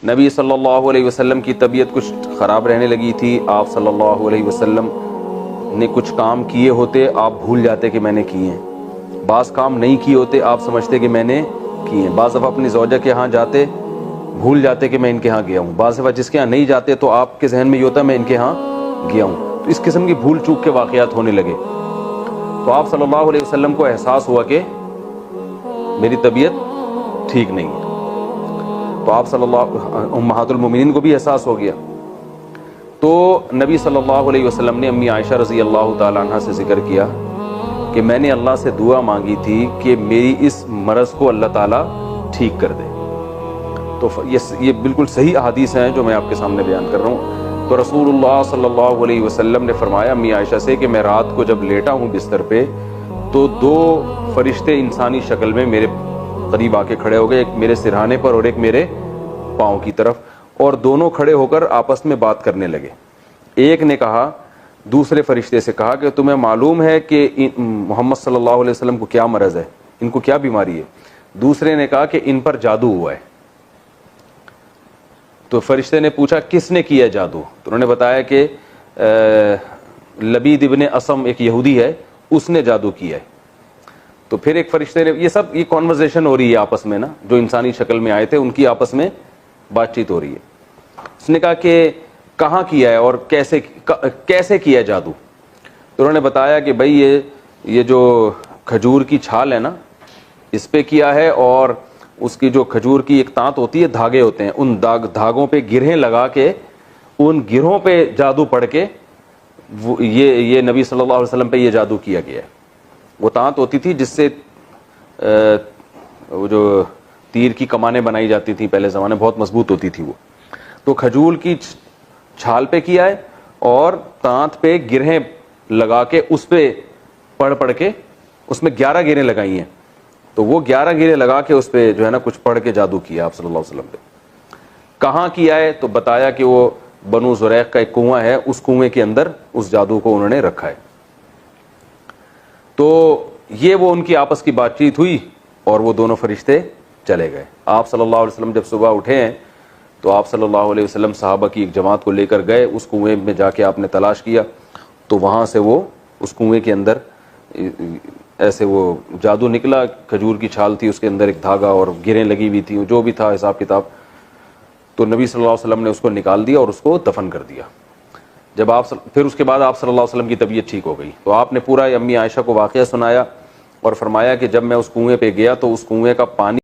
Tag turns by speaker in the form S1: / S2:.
S1: نبی صلی اللہ علیہ وسلم کی طبیعت کچھ خراب رہنے لگی تھی. آپ صلی اللہ علیہ وسلم نے کچھ کام کیے ہوتے آپ بھول جاتے کہ میں نے کیے ہیں. بعض کام نہیں کیے ہوتے آپ سمجھتے کہ میں نے کیے ہیں. بعض دفعہ اپنی زوجہ کے ہاں جاتے بھول جاتے کہ میں ان کے ہاں گیا ہوں. بعض دفعہ جس کے ہاں نہیں جاتے تو آپ کے ذہن میں یہ ہوتا میں ان کے ہاں گیا ہوں. تو اس قسم کی بھول چوک کے واقعات ہونے لگے. تو آپ صلی اللہ علیہ وسلم کو احساس ہوا کہ میری طبیعت ٹھیک نہیں ہے. تو آپ صلی اللہ امہات المومنین کو بھی احساس ہو گیا. تو نبی صلی اللہ علیہ وسلم نے امی عائشہ رضی اللہ تعالی عنہ سے ذکر کیا کہ میں نے اللہ سے دعا مانگی تھی کہ میری اس مرض کو اللہ تعالیٰ ٹھیک کر دے. تو یہ بالکل صحیح احادیث ہیں جو میں آپ کے سامنے بیان کر رہا ہوں. تو رسول اللہ صلی اللہ علیہ وسلم نے فرمایا امی عائشہ سے کہ میں رات کو جب لیٹا ہوں بستر پہ تو دو فرشتے انسانی شکل میں میرے قریب آ کے کھڑے ہو گئے, ایک میرے سرہانے پر اور ایک میرے پاؤں کی طرف, اور دونوں کھڑے ہو کر آپس میں بات کرنے لگے. ایک نے کہا دوسرے فرشتے سے کہا کہ تمہیں معلوم ہے کہ محمد صلی اللہ علیہ وسلم کو کیا مرض ہے, ان کو کیا بیماری ہے؟ دوسرے نے کہا کہ ان پر جادو ہوا ہے. تو فرشتے نے پوچھا کس نے کیا جادو؟ تو انہوں نے بتایا کہ لبید ابن اسم ایک یہودی ہے, اس نے جادو کیا ہے. تو پھر ایک فرشتے نے, یہ کانورزیشن ہو رہی ہے آپس میں نا, جو انسانی شکل میں آئے تھے ان کی آپس میں بات چیت ہو رہی ہے. اس نے کہا کہ کہاں کیا ہے اور کیسے کیا جادو؟ تو انہوں نے بتایا کہ بھائی یہ جو کھجور کی چھال ہے نا اس پہ کیا ہے, اور اس کی جو کھجور کی ایک تانت ہوتی ہے, دھاگے ہوتے ہیں, ان دھاگوں پہ گرہیں لگا کے ان گرہوں پہ جادو پڑھ کے یہ نبی صلی اللہ علیہ وسلم پہ یہ جادو کیا گیا ہے. وہ تانت ہوتی تھی جس سے وہ جو تیر کی کمانیں بنائی جاتی تھیں پہلے زمانے, بہت مضبوط ہوتی تھی وہ. تو کھجور کی چھال پہ کیا ہے اور تانت پہ گرہیں لگا کے اس پہ پڑھ کے اس میں 11 گرہیں لگائی ہیں. تو وہ 11 گرہیں لگا کے اس پہ جو ہے نا کچھ پڑھ کے جادو کیا آپ صلی اللہ علیہ وسلم پہ. کہاں کیا ہے؟ تو بتایا کہ وہ بنو زریق کا ایک کنواں ہے, اس کنویں کے اندر اس جادو کو انہوں نے رکھا ہے. تو یہ وہ ان کی آپس کی بات چیت ہوئی اور وہ دونوں فرشتے چلے گئے. آپ صلی اللہ علیہ وسلم جب صبح اٹھے ہیں تو آپ صلی اللہ علیہ وسلم صحابہ کی ایک جماعت کو لے کر گئے, اس کنویں میں جا کے آپ نے تلاش کیا تو وہاں سے وہ اس کنویں کے اندر ایسے وہ جادو نکلا. کھجور کی چھال تھی, اس کے اندر ایک دھاگا اور گرہیں لگی ہوئی تھی, جو بھی تھا حساب کتاب. تو نبی صلی اللہ علیہ وسلم نے اس کو نکال دیا اور اس کو دفن کر دیا. پھر اس کے بعد آپ صلی اللہ علیہ وسلم کی طبیعت ٹھیک ہو گئی. تو آپ نے پورا امی عائشہ کو واقعہ سنایا اور فرمایا کہ جب میں اس کنویں پہ گیا تو اس کنویں کا پانی